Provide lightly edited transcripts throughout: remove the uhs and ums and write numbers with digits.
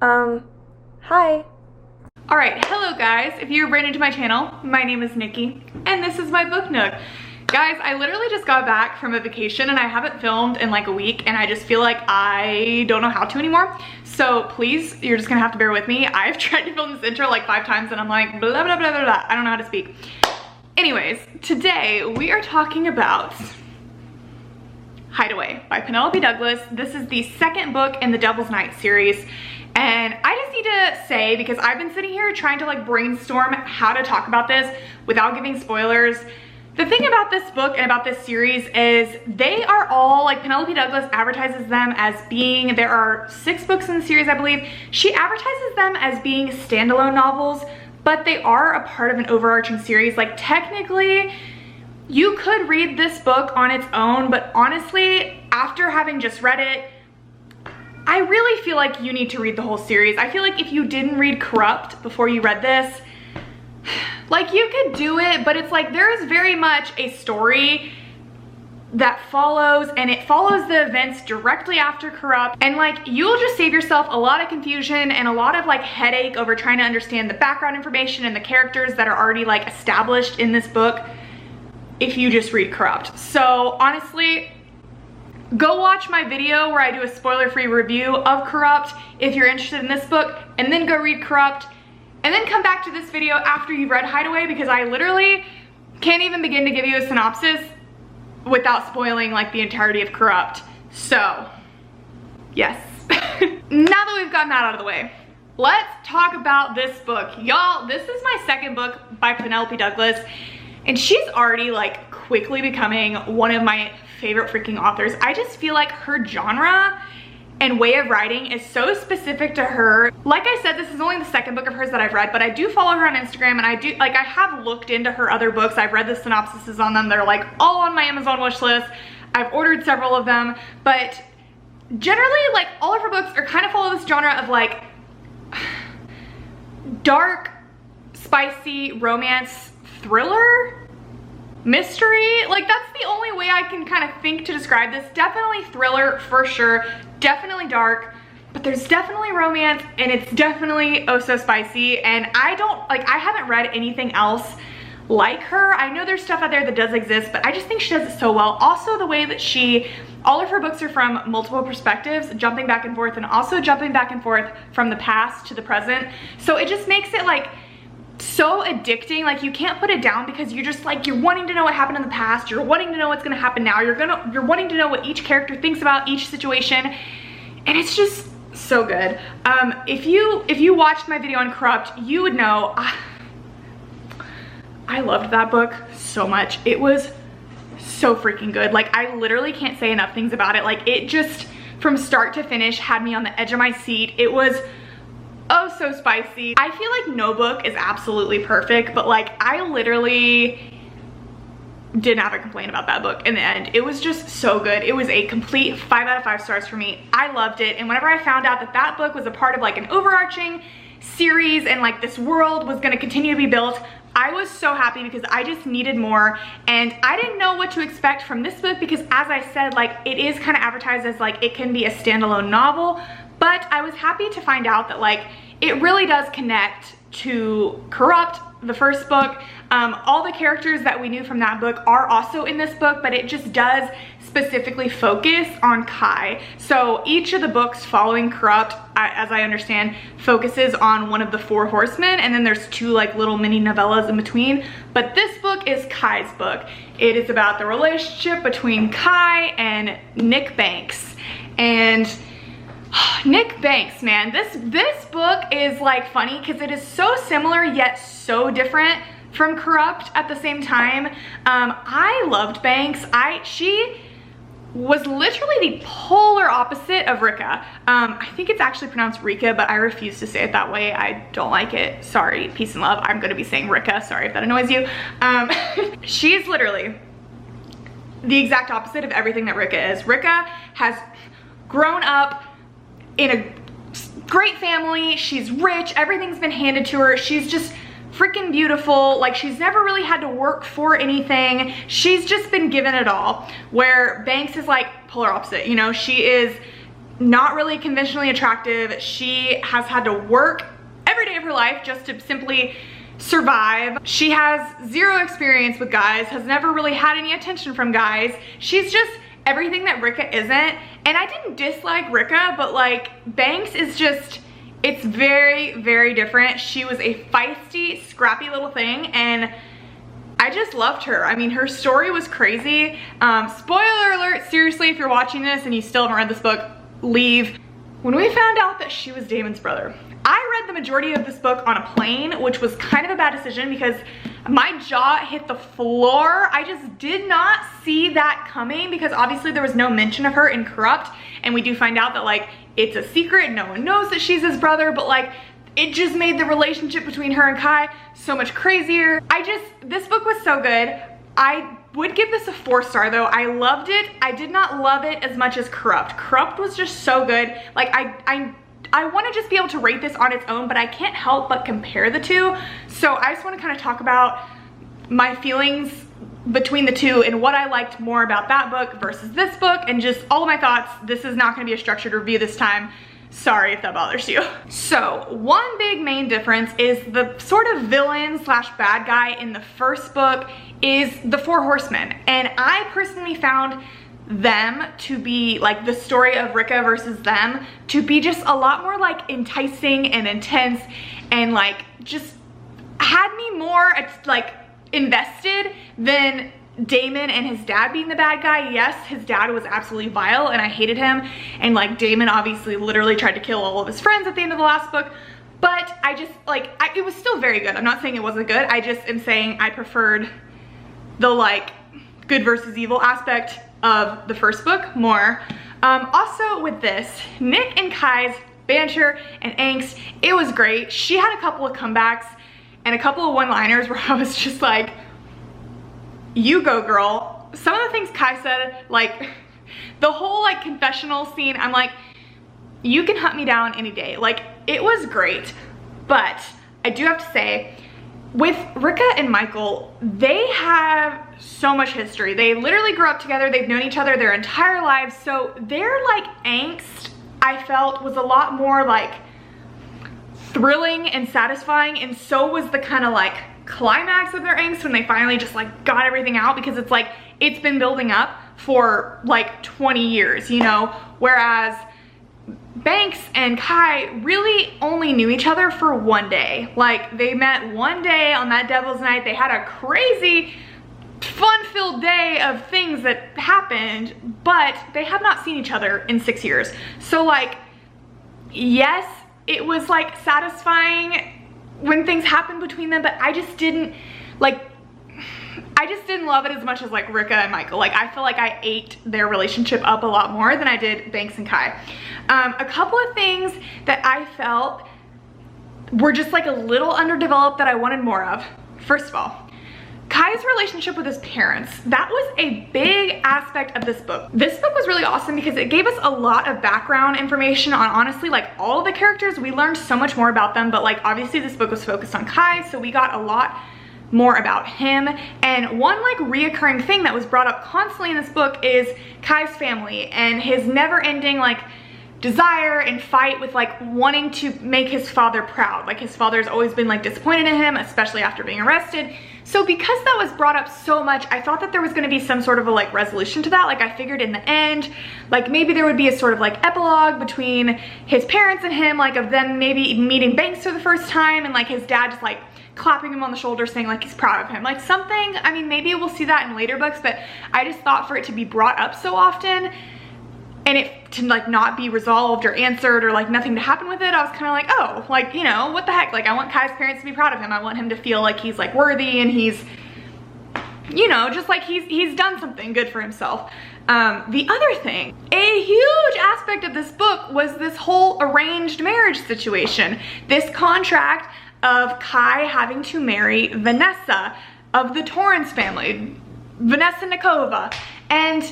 Hi. Alright, hello guys. If you're brand new to my channel, my name is Nikki, and this is my book nook. Guys, I literally just got back from a vacation and I haven't filmed in like a week, and I just feel like I don't know how to anymore. So please, you're just gonna have to bear with me. I've tried to film this intro like 5 times and I'm like, blah, blah, blah, blah, blah. I don't know how to speak. Anyways, today we are talking about Hideaway by Penelope Douglas. This is the second book in the Devil's Night series. And I just need to say, because I've been sitting here trying to like brainstorm how to talk about this without giving spoilers. The thing about this book and about this series is they are all, like, Penelope Douglas advertises them as being, there are 6 books in the series, I believe. She advertises them as being standalone novels, but they are a part of an overarching series. Like, technically, you could read this book on its own, but honestly, after having just read it, I really feel like you need to read the whole series. I feel like if you didn't read Corrupt before you read this, like, you could do it, but it's like there is very much a story that follows, and it follows the events directly after Corrupt, and like you'll just save yourself a lot of confusion and a lot of like headache over trying to understand the background information and the characters that are already like established in this book if you just read Corrupt. So honestly, go watch my video where I do a spoiler-free review of Corrupt if you're interested in this book, and then go read Corrupt, and then come back to this video after you've read Hideaway, because I literally can't even begin to give you a synopsis without spoiling like the entirety of Corrupt. So, yes. Now that we've gotten that out of the way, let's talk about this book. Y'all, this is my second book by Penelope Douglas, and she's already like quickly becoming one of my favorite freaking authors. I just feel like her genre and way of writing is so specific to her. Like I said, this is only the second book of hers that I've read, but I do follow her on Instagram, and I have looked into her other books. I've read the synopsises on them. They're like all on my Amazon wish list. I've ordered several of them, but generally like all of her books are kind of follow this genre of like dark, spicy romance thriller mystery. Like, that's the only way I can kind of think to describe this. Definitely thriller for sure, definitely dark, but there's definitely romance, and it's definitely oh so spicy. And I haven't read anything else like her. I know there's stuff out there that does exist, but I just think she does it so well. Also, the way that all of her books are from multiple perspectives, jumping back and forth, and also jumping back and forth from the past to the present. So it just makes it like so addicting. Like, you can't put it down, because you're just like, you're wanting to know what happened in the past, you're wanting to know what's going to happen now, you're wanting to know what each character thinks about each situation, and it's just so good. If you watched my video on Corrupt, you would know I loved that book so much. It was so freaking good. Like, I literally can't say enough things about it. Like, it just from start to finish had me on the edge of my seat. It was oh so spicy. I feel like no book is absolutely perfect, but like I literally didn't have a complaint about that book in the end. It was just so good. It was a complete 5 out of 5 stars for me. I loved it, and whenever I found out that that book was a part of like an overarching series and like this world was going to continue to be built, I was so happy, because I just needed more. And I didn't know what to expect from this book, because as I said, like, it is kind of advertised as like it can be a standalone novel, but I was happy to find out that like it really does connect to Corrupt, the first book. All the characters that we knew from that book are also in this book, but it just does specifically focus on Kai. So each of the books following Corrupt, as I understand, focuses on one of the 4 horsemen, and then there's 2 like little mini novellas in between. But this book is Kai's book. It is about the relationship between Kai and Nick Banks. And Nick Banks, man, this book is like funny, because it is so similar yet so different from Corrupt at the same time. I loved Banks. She was literally the polar opposite of Rika. I think it's actually pronounced Rika, but I refuse to say it that way. I don't like it. Sorry, peace and love. I'm gonna be saying Rika. Sorry if that annoys you. She's literally the exact opposite of everything that Rika is. Rika has grown up in a great family. She's rich. Everything's been handed to her. She's just freaking beautiful. Like, she's never really had to work for anything. She's just been given it all. Where Banks is like polar opposite. You know, she is not really conventionally attractive. She has had to work every day of her life just to simply survive. She has zero experience with guys, has never really had any attention from guys. She's just everything that Rika isn't. And I didn't dislike Rika, but like Banks is just, it's very, very different. She was a feisty, scrappy little thing, and I just loved her. I mean, her story was crazy. Spoiler alert, seriously, if you're watching this and you still haven't read this book, leave. When we found out that she was Damon's brother, I read the majority of this book on a plane, which was kind of a bad decision because my jaw hit the floor. I just did not see that coming because obviously there was no mention of her in Corrupt, and we do find out that like it's a secret, no one knows that she's his brother, but like it just made the relationship between her and Kai so much crazier. This book was so good. I would give this a 4-star though. I loved it. I did not love it as much as Corrupt. Corrupt was just so good. Like I want to just be able to rate this on its own, but I can't help but compare the two. So I just want to kind of talk about my feelings between the two and what I liked more about that book versus this book and just all of my thoughts. This is not going to be a structured review this time. Sorry if that bothers you. So one big main difference is the sort of villain slash bad guy in the first book is the 4 horsemen. And I personally found them to be like the story of Rika versus them to be just a lot more like enticing and intense and like just had me more like invested than Damon and his dad being the bad guy. Yes, his dad was absolutely vile and I hated him, and like Damon obviously literally tried to kill all of his friends at the end of the last book, but I just like it was still very good. I'm not saying it wasn't good, I just am saying I preferred the like good versus evil aspect of the first book more. Also with this, Nick and Kai's banter and angst, it was great. She had a couple of comebacks and a couple of one-liners where I was just like, you go girl. Some of the things Kai said, like the whole like confessional scene, I'm like, you can hunt me down any day. Like it was great, but I do have to say, with Rika and Michael, they have so much history. They literally grew up together. They've known each other their entire lives. So their like angst, I felt, was a lot more like thrilling and satisfying. And so was the kind of like climax of their angst when they finally just like got everything out, because it's like, it's been building up for like 20 years, you know? Whereas Banks and Kai really only knew each other for one day. Like they met one day on that Devil's Night. They had a crazy fun-filled day of things that happened, but they have not seen each other in 6 years. So like, yes, it was like satisfying when things happened between them, but I just didn't love it as much as like Rika and Michael. Like I feel like I ate their relationship up a lot more than I did Banks and Kai. A couple of things that I felt were just like a little underdeveloped that I wanted more of. First of all, Kai's relationship with his parents, that was a big aspect of this book. This book was really awesome because it gave us a lot of background information on honestly like all of the characters. We learned so much more about them, but like obviously this book was focused on Kai, so we got a lot more about him. And one like reoccurring thing that was brought up constantly in this book is Kai's family and his never-ending like desire and fight with like wanting to make his father proud. Like his father's always been like disappointed in him, especially after being arrested. So because that was brought up so much, I thought that there was going to be some sort of a like resolution to that. Like I figured in the end, like maybe there would be a sort of like epilogue between his parents and him, like of them maybe meeting Banks for the first time and like his dad just like clapping him on the shoulder saying like he's proud of him, like something. I mean, maybe we'll see that in later books, but I just thought for it to be brought up so often and it to like not be resolved or answered or like nothing to happen with it, I was kind of like, oh, like, you know, what the heck? Like I want Kai's parents to be proud of him. I want him to feel like he's like worthy and he's, you know, just like he's done something good for himself. The other thing, a huge aspect of this book was this whole arranged marriage situation. This contract of Kai having to marry Vanessa of the Torrance family, Vanessa Nikova. And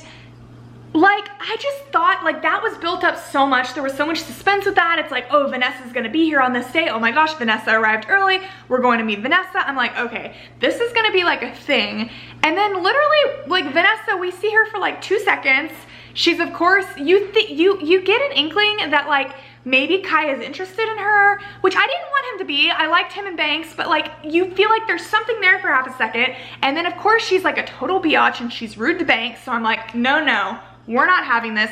like, I just thought like that was built up so much. There was so much suspense with that. It's like, oh, Vanessa's gonna be here on this day. Oh my gosh, Vanessa arrived early. We're going to meet Vanessa. I'm like, okay, this is gonna be like a thing. And then literally like Vanessa, we see her for like 2 seconds. She's, of course, you get an inkling that like maybe Kai is interested in her, which I didn't want him to be. I liked him and Banks, but like you feel like there's something there for half a second. And then of course she's like a total biatch and she's rude to Banks. So I'm like, no, we're not having this.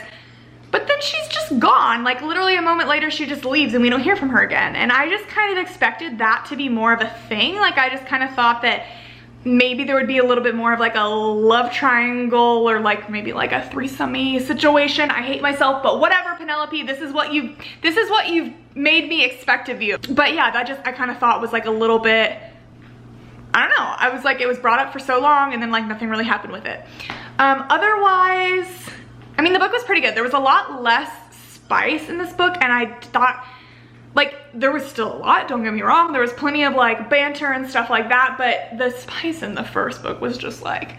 But then she's just gone. Like literally a moment later, she just leaves and we don't hear from her again. And I just kind of expected that to be more of a thing. Like I just kind of thought that maybe there would be a little bit more of like a love triangle or like maybe like a threesome-y situation. I hate myself, but whatever, Penelope, this is what you've made me expect of you. But yeah, that just, I kind of thought was like a little bit, I don't know. I was like, it was brought up for so long and then like nothing really happened with it. Otherwise, I mean, the book was pretty good. There was a lot less spice in this book and I thought, like, there was still a lot, don't get me wrong. There was plenty of like banter and stuff like that, but the spice in the first book was just like,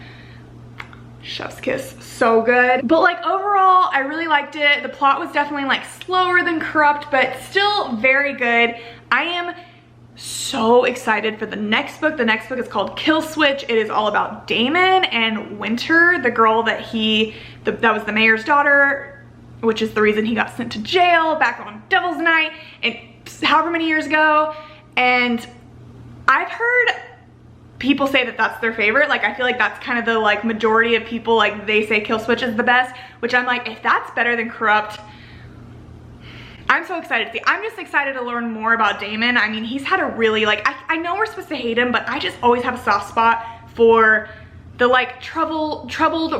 chef's kiss, so good. But like overall, I really liked it. The plot was definitely like slower than Corrupt, but still very good. I am so excited for the next book. The next book is called Kill Switch. It is all about Damon and Winter, the girl that that was the mayor's daughter, which is the reason he got sent to jail back on Devil's Night and however many years ago. And I've heard people say that that's their favorite. Like I feel like that's kind of the like majority of people, like they say Kill Switch is the best, which I'm like, if that's better than Corrupt, I'm so excited to see. I'm just excited to learn more about Damon. I mean, he's had a really like, I know we're supposed to hate him, but I just always have a soft spot for the like troubled,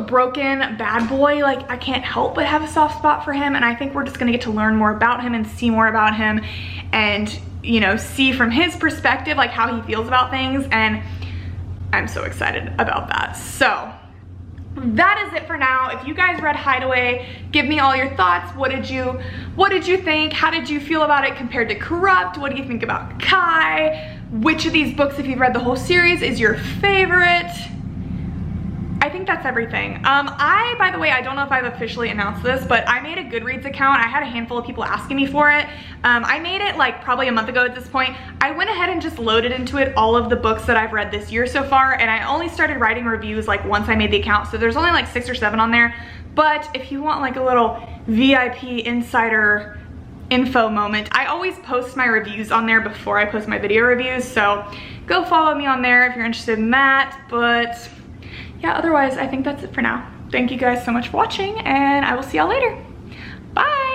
broken bad boy. Like I can't help but have a soft spot for him. And I think we're just gonna get to learn more about him and see more about him and, you know, see from his perspective, like how he feels about things. And I'm so excited about that. So that is it for now. If you guys read Hideaway, give me all your thoughts. What did you think? How did you feel about it compared to Corrupt? What do you think about Kai? Which of these books, if you've read the whole series, is your favorite? I think that's everything. By the way, I don't know if I've officially announced this, but I made a Goodreads account. I had a handful of people asking me for it. I made it like probably a month ago at this point. I went ahead and just loaded into it all of the books that I've read this year so far, and I only started writing reviews like once I made the account, so there's only like 6 or 7 on there. But if you want like a little VIP insider info moment, I always post my reviews on there before I post my video reviews, so go follow me on there if you're interested in that. But yeah, otherwise I think that's it for now. Thank you guys so much for watching and I will see y'all later. Bye.